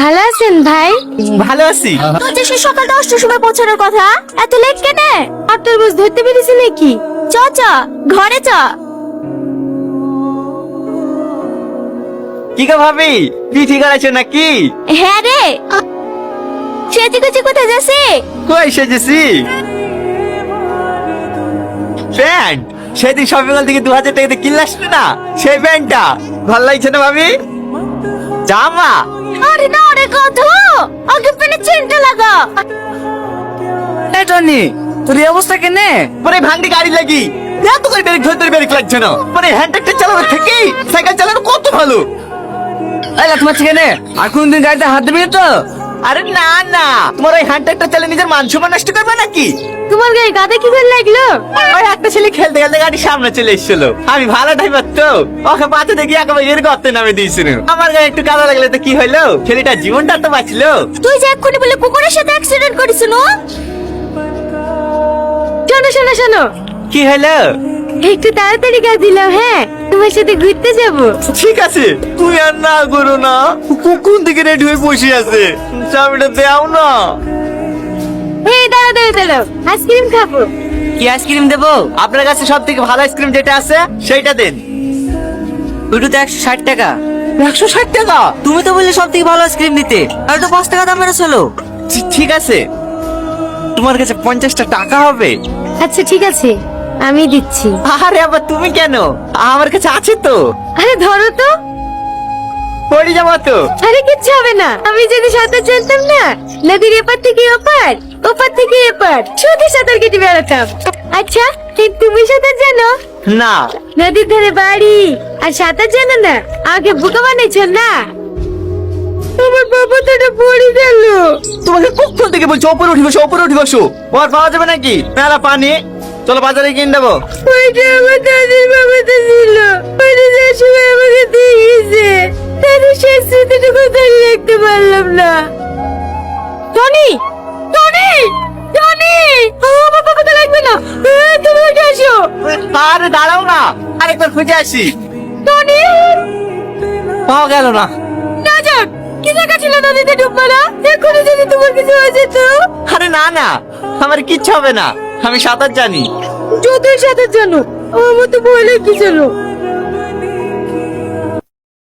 ভালো আছেন ভাই? ভালো আছি। তো যে সে সকাল 10টার সময় পৌঁছানোর কথা, এত লেট কেন? আপনার বস ধরতে পেরেছি নাকি? চ চ ঘরে চ। কি গো ভাবি, পিঠি করেছো নাকি? হ্যাঁ রে, সেজে গুজে কোথায় যাচ্ছে? কই সেজেছি? প্যান্ট সেদিন শপিং মল থেকে 2000 টাকাতে কিনলে আসলে না, সেই প্যান্টটা ভালো লাগছে না ভাবি? জামা আরে না রে কত, আগে পেনে চেনটা লাগা। টনি তোর এই অবস্থা কেনে? পরে ভাঙড়ি গাড়ি লাগি এত করে ব্রেক ধরে ব্রেক লাগছে না, মানে হ্যান্ড ট্রাক্টর চালানো থেকে সাইকেল চালানো কত ভালো। এই লাত মারছে কেনে? আর কোনদিন গাড়িতে হাত দিবি না তো? আরে না না, তোমার ওই হ্যান্ড ট্রাক্টর চালিয়ে নিজের মান সম্মান নষ্ট করবে নাকি? তোমার গায়ে গাদা কি করে লাগলো? ওই একটা ছেলে খেলতে খেলতে গাড়ির সামনে চলে এসেছিল, আমি ভালো ড্রাইভার তো ওকে পাতে দেখি একেবারে এর গর্তে নামে দিয়েছিল। আমার গায়ে একটু কাদা লাগলে তো কি হইলো, ছেলেটার জীবনটা তো বাঁচলো। তুই যে এক্ষুনি বলে কুকুরের সাথে অ্যাক্সিডেন্ট করিস না? শোনো শোনো শোনো, কি হইলো? একটু তাড়াতাড়ি গাছ দিলাম, হ্যাঁ তোমার সাথে ঘুরতে যাবো। ঠিক আছে, তুমি আর না করো না। কোন দিকে রেডি হয়ে বসে আছে, চাবিটা দাও না। এই দাঁড়া দাঁড়া দাঁড়াও, আইসক্রিম খাবো। কি আইসক্রিম দেবো? আপনার কাছে সব থেকে ভালো আইসক্রিম যেটা আছে সেইটা দেন। ওইটা তো 160 টাকা। 160 টাকা? তুমি তো বললে সব থেকে ভালো আইসক্রিম দিতে, আর তো 5 টাকা দাম বেড়েছিল। ঠিক আছে, তোমার কাছে 50টা টাকা হবে? আচ্ছা ঠিক আছে, আমি দিচ্ছি। আরে আবার তুমি কেন, আমার কাছে আছে তো। আরে ধরো তো। পড়ে যাবো তো। আরে কিচ্ছু হবে না, আমি যদি সাঁতার জানতাম না, নদীর এপার থেকে ওপার, ওপার থেকে এপার শুধু সাঁতার কেটে বেড়াতাম। আচ্ছা তুমি সাঁতার জানো? না। নদীর ধারে বাড়ি আর সাঁতার জানো না, আগে বোকা বানাইছ না। আমার বাবা তো এটা পড়ে গেল। তোমাকে কখন থেকে বলছো ওপরে উঠি বসো, ওপরে উঠি বসো। ওর পাওয়া যাবে নাকি? মেলা পানি, চলো বাজারে কিনে দেবো। ওইটা আমার দাদির বাবা তো ছিল, ওইটা যার সময় আমাকে দিয়ে গেছে, তাদের শেষ স্মৃতিটুকু ধরে রাখতে পারলাম না। টনি টনি টনি, আমার পক্ষ তো লাগবে না, তুমি উঠে আসো। আরে দাঁড়াও না, আরেকবার খুঁজে আসি। টনি পাওয়া গেল না। না যাক, কি জায়গা ছিল নদীতে ডুব মারা, এখনো যদি তোমার কিছু হয়ে যেত। আরে না না, আমার কিচ্ছু হবে না, আমি সাঁতার জানি। যতই সাঁতার জানো, আমার তো ভয় লাগছিল।